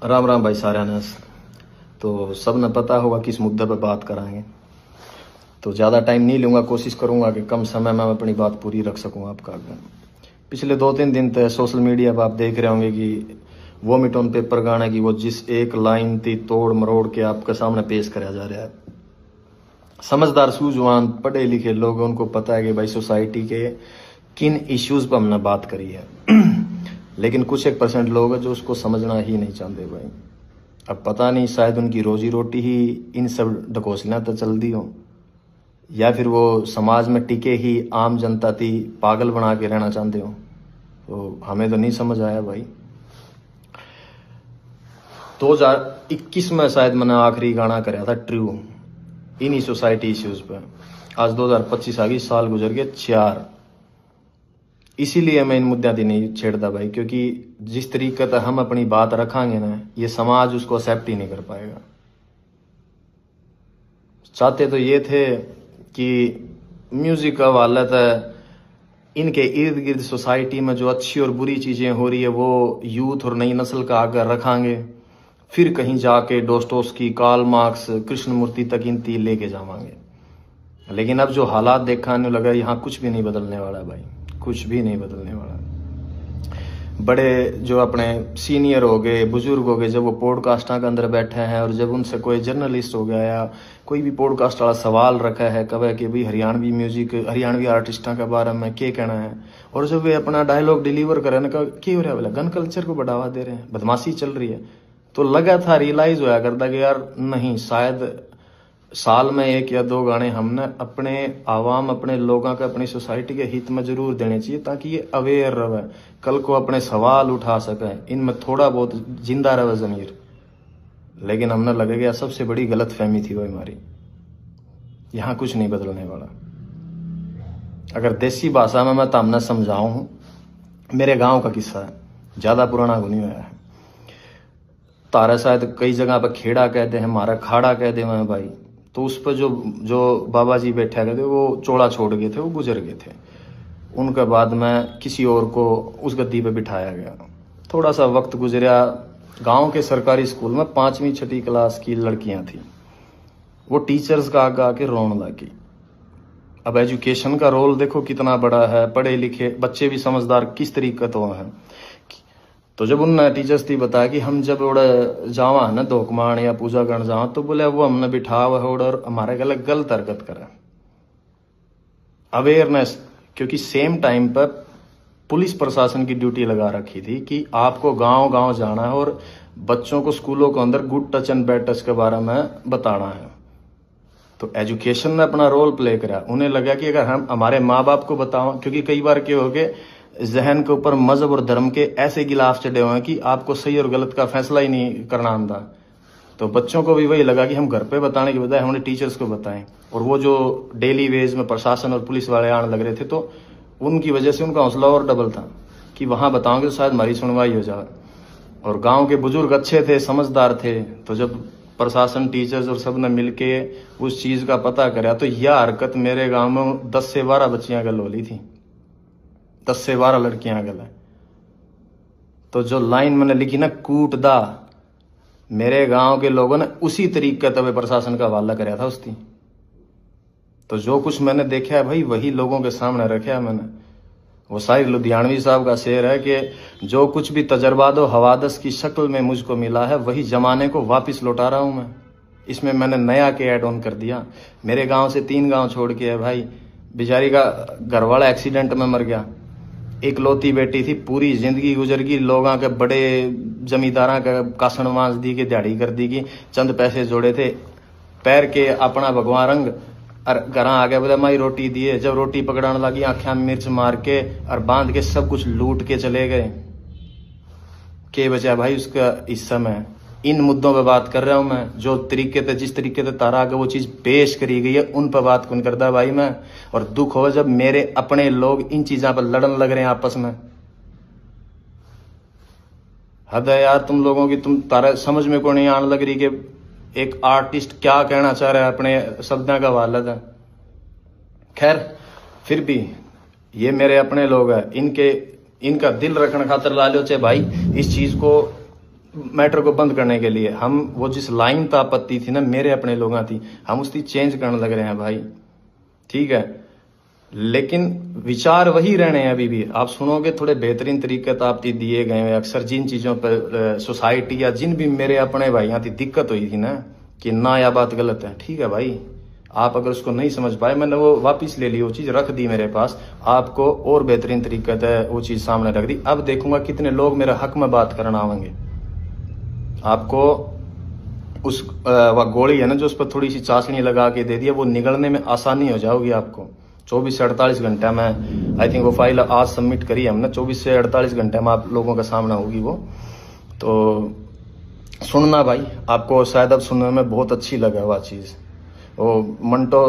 राम राम भाई सारा ने। तो सब ने पता होगा किस मुद्दे पर बात कराएंगे। तो ज़्यादा टाइम नहीं लूँगा, कोशिश करूँगा कि कम समय में अपनी बात पूरी रख सकूँ आपका आगे। पिछले 2-3 दिन तक सोशल मीडिया पर आप देख रहे होंगे कि वो मिट ऑन पेपर गाने की वो जिस एक लाइन थी तोड़ मरोड़ के आपके सामने पेश कराया जा रहा है। समझदार सूझवान पढ़े लिखे लोग, उनको पता है कि भाई सोसाइटी के किन इश्यूज़ पर हमने बात करी है लेकिन कुछ 1% लोग हैं जो उसको समझना ही नहीं चाहते भाई। अब पता नहीं, शायद उनकी रोजी रोटी ही इन सब ढकोसलियाँ तो चल दी हो, या फिर वो समाज में टिके ही आम जनता थी पागल बना के रहना चाहते हो। तो हमें तो नहीं समझ आया भाई। 2021 में शायद मैंने आखिरी गाना कराया था ट्रू इन्हीं सोसाइटी इश्यूज पे। आज 2025 आ गई, साल गुजर गए 4। इसीलिए मैं इन मुद्दों की नहीं छेड़ता भाई, क्योंकि जिस तरीके से हम अपनी बात रखांगे ना, ये समाज उसको एक्सेप्ट ही नहीं कर पाएगा। चाहते तो ये थे कि म्यूजिक का हवाला था इनके इर्द गिर्द सोसाइटी में जो अच्छी और बुरी चीजें हो रही है वो यूथ और नई नस्ल का आगे रखांगे, फिर कहीं जाके डोस्टोव्स्की, कार्ल मार्क्स, कृष्णमूर्ति तक इनती लेके जावांगे। लेकिन अब जो हालात देखने लगा, यहाँ कुछ भी नहीं बदलने वाला भाई, कुछ भी नहीं बदलने वाला। बड़े जो अपने सीनियर हो गए, बुजुर्ग हो गए, जब वो पॉडकास्टा के अंदर बैठे हैं और जब उनसे कोई जर्नलिस्ट हो गया या कोई भी पॉडकास्ट वाला सवाल रखा है कब कि भाई हरियाणवी म्यूजिक, हरियाणवी आर्टिस्टा के बारे में क्या कहना है, और जब वे अपना डायलॉग डिलीवर करें ना, क्या हो रहा है बोला, गन कल्चर को बढ़ावा दे रहे हैं, बदमाशी चल रही है। तो लगा था, रियलाइज होया करता कि यार नहीं, शायद साल में 1 या 2 गाने हमने अपने आवाम, अपने लोगों के, अपनी सोसाइटी के हित में जरूर देने चाहिए, ताकि ये अवेयर रहे, कल को अपने सवाल उठा सके, इनमें थोड़ा बहुत जिंदा रहे जमीर। लेकिन हमने लगेगा सबसे बड़ी गलत फहमी थी वो हमारी। यहाँ कुछ नहीं बदलने वाला। अगर देसी भाषा में मैं तमने समझाऊं, मेरे गांव का किस्सा है, ज्यादा पुराना नहीं हुआ है। तारा शायद कई जगह पर खेड़ा कहते हैं, हमारा खाड़ा कहते हैं भाई। तो उस पर जो बाबा जी बैठा गए थे वो चोड़ा छोड़ गए थे, वो गुजर गए थे। उनके बाद में किसी और को उस गद्दी पे बिठाया गया। थोड़ा सा वक्त गुजरा, गांव के सरकारी स्कूल में 5वीं 6ठी क्लास की लड़कियां थी, वो टीचर्स का आगे आके रोने लगी। अब एजुकेशन का रोल देखो कितना बड़ा है, पढ़े लिखे बच्चे भी समझदार किस तरीके तो हैं। तो जब उन टीचर्स थी बताया कि हम जब उड़े जावा है ना धोकमान या पूजा करने जावा, तो बोले वो हमने बिठा हुआ और हमारे गले गलत हरकत करे। अवेयरनेस, क्योंकि सेम टाइम पर पुलिस प्रशासन की ड्यूटी लगा रखी थी कि आपको गांव गांव जाना है और बच्चों को स्कूलों के अंदर good touch and bad touch के बारे में बताना है। तो एजुकेशन ने अपना रोल प्ले करा। उन्हें लगा कि अगर हम हमारे माँ बाप को बताओ, क्योंकि कई बार क्या हो गए, जहन के ऊपर मजहब और धर्म के ऐसे गिलाफ चढ़े हुए हैं कि आपको सही और गलत का फैसला ही नहीं करना आता। तो बच्चों को भी वही लगा कि हम घर पे बताने के बजाय हमने टीचर्स को बताएं। और वो जो डेली वेज में प्रशासन और पुलिस वाले आने लग रहे थे, तो उनकी वजह से उनका हौसला और डबल था कि वहां बताओगे तो शायद हमारी सुनवाई हो जाए। और गाँव के बुजुर्ग अच्छे थे, समझदार थे। तो जब प्रशासन, टीचर्स और सब ने मिलके उस चीज का पता करा, तो यह हरकत मेरे गाँव में 10 से 12 बच्चियां गल होली थी, 10 से 12 लड़कियां गल है। तो जो लाइन मैंने लिखी ना, कूट दा, मेरे गांव के लोगों ने उसी तरीके तब प्रशासन का हवाला कराया था उसकी। तो जो कुछ मैंने देखा है भाई, वही लोगों के सामने रखा है मैंने। वो शायर लुधियानवी साहब का शेर है कि जो कुछ भी तजर्बा दो हवादस की शक्ल में मुझको मिला है, वही जमाने को वापस लौटा रहा हूं मैं। इसमें मैंने नया के ऐड ऑन कर दिया। मेरे गांव से 3 गांव छोड़ के है भाई, बेचारी का घरवाला एक्सीडेंट में मर गया, इकलौती बेटी थी, पूरी जिंदगी गुजर गई, लोगों के बड़े जमींदारा का कासन मांस दी के दिहाड़ी कर दी की, चंद पैसे जोड़े थे, पैर के अपना भगवान रंग और घर आ गया, बोला माई रोटी दिए। जब रोटी पकड़ाने लगी, आंखें मिर्च मार के और बांध के सब कुछ लूट के चले गए। के बचा भाई उसका हिस्सा में। इन मुद्दों पे बात कर रहा हूं मैं, जो तरीके से, जिस तरीके से तारा आगे वो चीज पेश करी गई है, उन पर बात कौन करता भाई मैं। और दुख हो जब मेरे अपने लोग इन चीजों पर लड़न लग रहे हैं आपस में। हद है यार तुम लोगों की, तुम तारा समझ में को नहीं आने लग रही कि एक आर्टिस्ट क्या कहना चाह रहा है अपने शब्दों का हवाला था। खैर फिर भी ये मेरे अपने लोग हैं, इनका दिल रखने खातर ला लो चाहे भाई, इस चीज को मैटर को बंद करने के लिए। हम वो जिस लाइन तो आपत्ति थी ना मेरे अपने लोगों थी, हम उसकी चेंज करने लग रहे हैं भाई, ठीक है। लेकिन विचार वही रहने हैं अभी भी। आप सुनोगे थोड़े बेहतरीन तरीके तो आप दिए गए हैं। अक्सर जिन चीज़ों पर सोसाइटी या जिन भी मेरे अपने भाई यहाँ थी दिक्कत हुई थी ना कि ना यह बात गलत है, ठीक है भाई, आप अगर उसको नहीं समझ पाए, मैंने वो वापस ले ली, वो चीज़ रख दी मेरे पास, आपको और बेहतरीन तरीके से वो चीज़ सामने रख दी। अब देखूंगा कितने लोग मेरे हक में बात करना आवेंगे। आपको उस वह गोली है ना जो उस पर थोड़ी सी चाशनी लगा के दे दिया, वो निगलने में आसानी हो जाओगी आपको। 24 से 48 घंटे में, आई थिंक वो फाइल आज सबमिट करी हमने, 24 से 48 घंटे में आप लोगों के सामने होगी वो। तो सुनना भाई, आपको शायद अब सुनने में बहुत अच्छी लगे वह चीज़। वो मंटो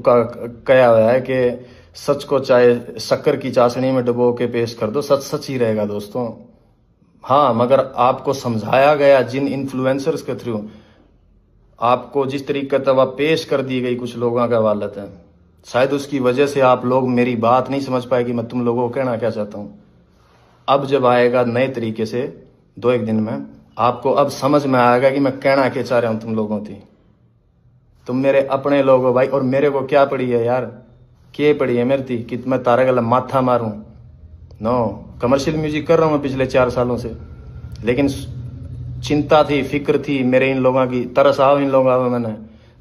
का कहा हुआ है कि सच को चाहे शक्कर की चाशनी में डुबो के पेश कर दो, सच सच ही रहेगा दोस्तों। हाँ, मगर आपको समझाया गया जिन इन्फ्लुएंसर्स के थ्रू, आपको जिस तरीके से वह पेश कर दी गई कुछ लोगों का वालत है, शायद उसकी वजह से आप लोग मेरी बात नहीं समझ पाए कि मैं तुम लोगों को कहना क्या चाहता हूँ। अब जब आएगा नए तरीके से 2-1 दिन में, आपको अब समझ में आएगा कि मैं कहना क्या चाह रहा हूँ तुम लोगों की। तुम मेरे अपने लोग हो भाई, और मेरे को क्या पड़ी है यार, क्या पड़ी है मेरी थी कि मैं तारा गला माथा मारूं? नो, कमर्शियल म्यूजिक कर रहा हूँ मैं पिछले 4 सालों से, लेकिन चिंता थी, फिक्र थी मेरे इन लोगों की, तरस आओ इन लोगों में। मैंने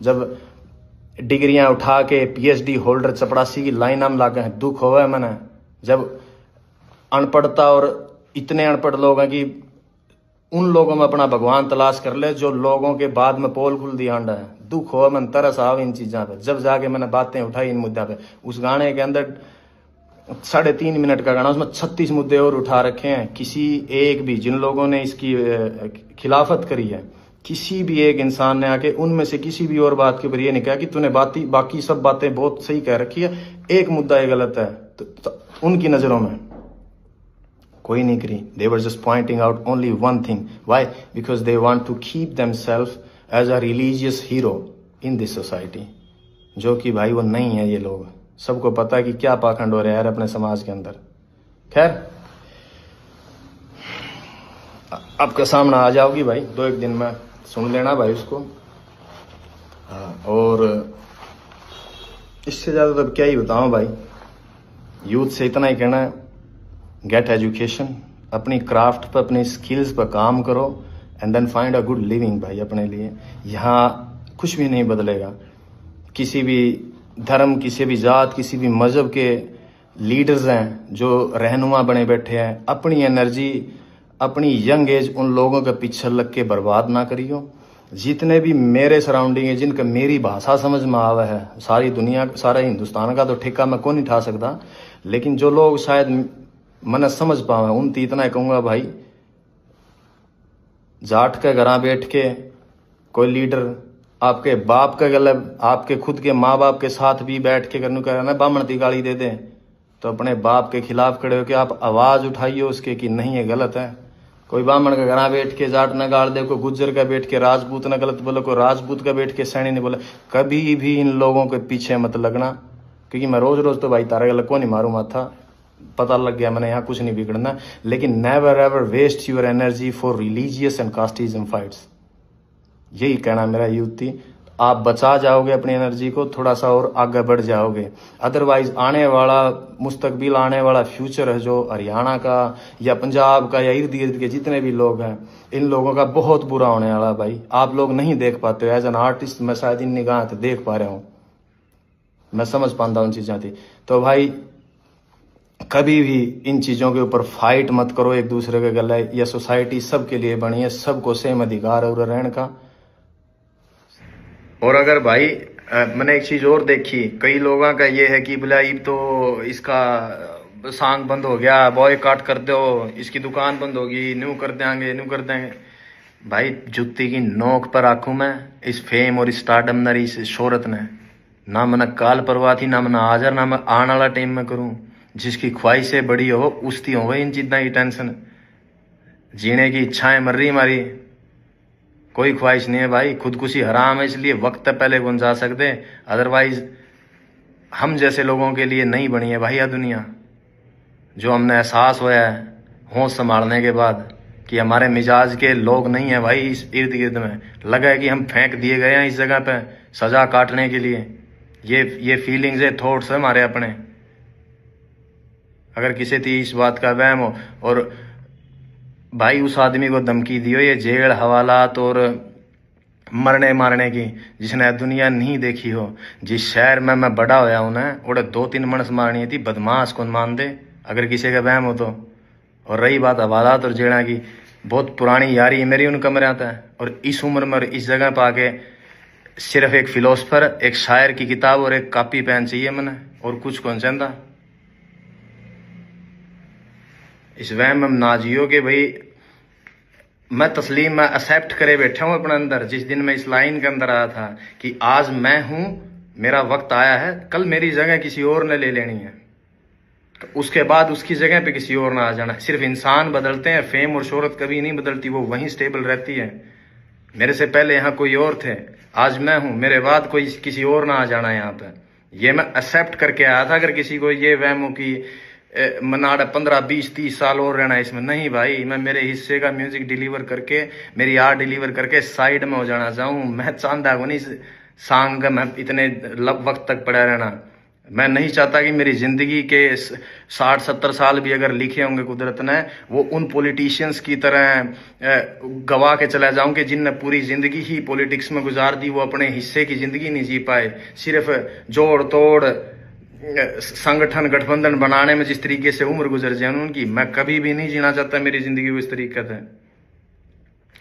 जब डिग्रियां उठा के पीएचडी होल्डर चपड़ासी की लाइन हम लागे हैं, दुख हुआ है मैंने। जब अनपढ़ता और इतने अनपढ़ लोग हैं कि उन लोगों में अपना भगवान तलाश कर ले जो लोगों के बाद में पोल खुल दिया अंडा है, दुख हो मन, तरस आओ इन चीज़ों पे। जब जाके मैंने बातें उठाई इन मुद्दा पे, उस गाने के अंदर 3.5 मिनट का गाना, उसमें 36 मुद्दे और उठा रखे हैं। किसी एक भी, जिन लोगों ने इसकी खिलाफत करी है, किसी भी एक इंसान ने आके उनमें से किसी भी और बात के ऊपर ये नहीं कहा कि तूने बाकी सब बातें बहुत सही कह रखी है, एक मुद्दा ये गलत है। तो उनकी नज़रों में कोई नहीं करी। They were just pointing out only one thing. Why? Because they want to keep themselves as a religious hero in this society. जो कि भाई वो नहीं है ये लोग। सबको पता है कि क्या पाखंड हो रहा है यार अपने समाज के अंदर। खैर, आपके सामने आ जाओगी भाई 2-1 दिन में, सुन लेना भाई उसको। और इससे ज़्यादा तो क्या ही बताऊँ भाई, यूथ से इतना ही कहना है, गेट एजुकेशन, अपनी क्राफ्ट पर, अपनी स्किल्स पर काम करो, and then find a good living भाई अपने लिए। यहाँ कुछ भी नहीं बदलेगा। किसी भी धर्म, किसी भी जात, किसी भी मज़हब के लीडर्स हैं जो रहनुमा बने बैठे हैं, अपनी एनर्जी, अपनी यंग एज उन लोगों के पीछे लग के बर्बाद ना करियो। जितने भी मेरे सराउंडिंग है, जिनका मेरी भाषा समझ में आवा है, सारी दुनिया, सारा हिंदुस्तान का तो ठेका मैं कौन नहीं उठा सकता, लेकिन जो लोग शायद मन समझ पावे उन तो इतना कहूँगा भाई, जाट के घर बैठ के कोई लीडर आपके बाप का गलत, आपके खुद के माँ बाप के साथ भी बैठ के करने का ना बामण की गाली दे दें, तो अपने बाप के खिलाफ खड़े हो के आप आवाज़ उठाइए उसके कि नहीं ये गलत है। कोई ब्राह्मण का घर बैठ के जाट न गाड़ दे, कोई गुज्जर का बैठ के राजपूत न गलत बोले, कोई राजपूत का बैठ के सैनी नहीं बोले। कभी भी इन लोगों के पीछे मत लगना, क्योंकि मैं रोज रोज तो भाई तारा गलत को नहीं मारूँ माथा, पता लग गया मैंने यहाँ कुछ नहीं बिगड़ना। लेकिन never ever waste your energy for religious and casteism fights, यही कहना मेरा यूथ थी। आप बचा जाओगे अपनी एनर्जी को, थोड़ा सा और आगे बढ़ जाओगे। अदरवाइज आने वाला मुस्तकबिल, आने वाला फ्यूचर है जो हरियाणा का या पंजाब का या इर्द गिर्द के जितने भी लोग हैं, इन लोगों का बहुत बुरा होने वाला भाई। आप लोग नहीं देख पाते, एज एन आर्टिस्ट मैं शायद इन निगाह से देख पा रहा हूँ, मैं समझ पाता हूँ चीज़ें थी। तो भाई कभी भी इन चीज़ों के ऊपर फाइट मत करो एक दूसरे के गले। यह सोसाइटी सबके लिए बनी है, सबको सेम अधिकार है और रहने का। और अगर भाई मैंने एक चीज़ और देखी, कई लोगों का ये है कि बोला अब तो इसका सॉन्ग बंद हो गया, बॉयकॉट कर दो, इसकी दुकान बंद होगी, न्यू कर देंगे, न्यू कर देंगे। भाई जुत्ती की नोक पर आंखों में इस फेम और इस स्टारडम ने, इस शोहरत ने, ना मैंने काल परवाह थी, ना मैंने आज, ना मैं आने वाला टाइम में करूँ। जिसकी ख्वाहिशें बड़ी हो उसकी हो गई इन चीज़ों की टेंशन, जीने की इच्छाएं मर रही हमारी, कोई ख्वाहिश नहीं है भाई। खुदकुशी हराम है, इसलिए वक्त पहले कौन जा सकते, अदरवाइज हम जैसे लोगों के लिए नहीं बनी है भाई यह दुनिया। जो हमने एहसास होया है होश संभालने के बाद कि कि हमारे मिजाज के लोग नहीं है भाई इस इर्द गिर्द में। लगा है कि हम फेंक दिए गए हैं इस जगह पे सजा काटने के लिए। ये फीलिंग्स है, थॉट्स है हमारे अपने। अगर किसी थी इस बात का वहम हो, और भाई उस आदमी को धमकी दियो ये जेल हवालात और मरने मारने की, जिसने दुनिया नहीं देखी हो। जिस शहर में मैं बड़ा होया हूं ना, उड़े 2-3 मनस मारनी थी, बदमाश कौन मान दे अगर किसी का वहम हो तो। और रही बात हवालात और जेड़ा की, बहुत पुरानी यारी है मेरी उन कमरे आता है। और इस उम्र में और इस जगह पर आके सिर्फ एक फिलोसफर, एक शायर की किताब और एक कॉपी पेन चाहिए मैंने, और कुछ कौन चाहता। इस वहम में ना जियो कि भाई मैं तस्लीम में एक्सेप्ट करे बैठा हूं अपने अंदर। जिस दिन मैं इस लाइन के अंदर आया था कि आज मैं हूं, मेरा वक्त आया है, कल मेरी जगह किसी और ने ले लेनी है, तो उसके बाद उसकी जगह पे किसी और ना आ जाना। सिर्फ इंसान बदलते हैं, फेम और शोहरत कभी नहीं बदलती, वो वहीं स्टेबल रहती है। मेरे से पहले यहाँ कोई और थे, आज मैं हूं, मेरे बाद कोई किसी और ना आ जाना यहाँ पे। ये मैं एक्सेप्ट करके आया था। अगर किसी को ये वहम हो कि मनाड़ा 15-20-30 साल और रहना इसमें, नहीं भाई, मैं मेरे हिस्से का म्यूजिक डिलीवर करके, मेरी आर्ट डिलीवर करके साइड में हो जाना चाहूँ। मैं चाहता हूँ नहीं सांग का मैं इतने वक्त तक पड़ा रहना। मैं नहीं चाहता कि मेरी जिंदगी के 60-70 साल भी अगर लिखे होंगे कुदरत ने, वो उन पॉलिटिशियंस की तरह गवा के चला जाऊं कि जिनने पूरी जिंदगी ही पॉलिटिक्स में गुजार दी, वो अपने हिस्से की जिंदगी नहीं जी पाए। सिर्फ जोड़ तोड़ संगठन गठबंधन बनाने में जिस तरीके से उम्र गुजर जाए उनकी, मैं कभी भी नहीं जीना चाहता मेरी जिंदगी को इस तरीके से।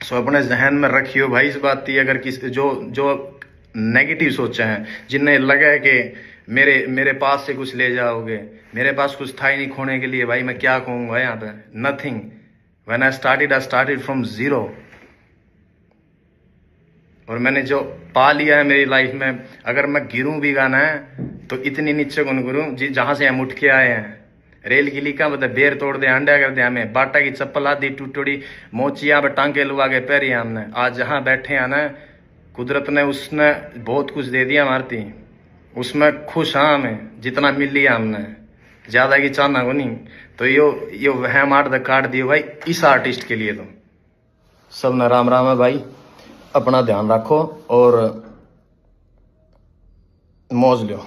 सो अपने जहन में रखियो भाई इस बात की। अगर किस जो नेगेटिव सोचे हैं, जिन्हें लगा है कि मेरे पास से कुछ ले जाओगे, मेरे पास कुछ था ही नहीं खोने के लिए, भाई मैं क्या कहूंगा यहाँ पे, nothing. When I started from zero. और मैंने जो पा लिया है मेरी लाइफ में, अगर मैं गिरूं भी गाना है तो इतनी नीचे कौन गिरूं जहां से हम उठ के आए हैं। रेल गिली का मतलब बेर तोड़ दे, अंडा कर दे हमें, बाटा की चप्पल आदि टूटोड़ी मोचिया पे टांके लुआ के पैरी हमने। आज जहां बैठे हैं ना, कुदरत ने उसने बहुत कुछ दे दिया हमारी, उसमें खुश हाँ हमें जितना मिल लिया हमने, ज्यादा की चाहना को नहीं। तो यो वहम आर्ट द काट दियो भाई इस आर्टिस्ट के लिए। तो सब न राम राम है भाई, अपना ध्यान रखो और मौज लो।